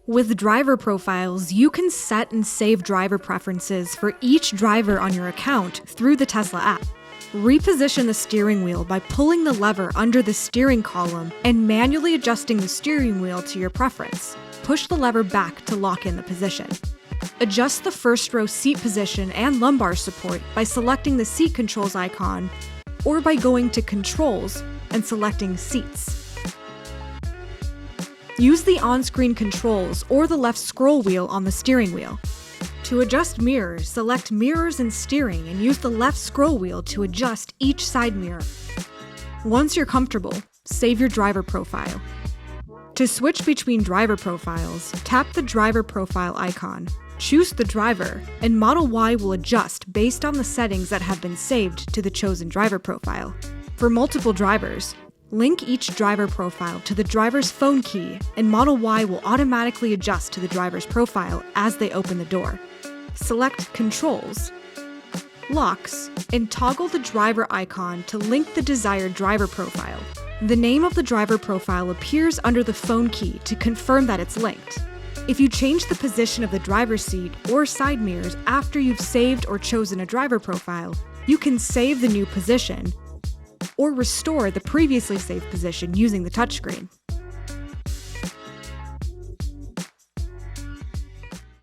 With driver profiles, you can set and save driver preferences for each driver on your account through the Tesla app. Reposition the steering wheel by pulling the lever under the steering column and manually adjusting the steering wheel to your preference. Push the lever back to lock in the position. Adjust the first row seat position and lumbar support by selecting the seat controls icon or by going to Controls and selecting Seats. Use the on-screen controls or the left scroll wheel on the steering wheel. To adjust mirrors, select Mirrors and Steering and use the left scroll wheel to adjust each side mirror. Once you're comfortable, save your driver profile. To switch between driver profiles, tap the driver profile icon, choose the driver, and Model Y will adjust based on the settings that have been saved to the chosen driver profile. For multiple drivers, link each driver profile to the driver's phone key, and Model Y will automatically adjust to the driver's profile as they open the door. Select Controls, Locks, and toggle the driver icon to link the desired driver profile. The name of the driver profile appears under the phone key to confirm that it's linked. If you change the position of the driver's seat or side mirrors after you've saved or chosen a driver profile, you can save the new position or restore the previously saved position using the touchscreen.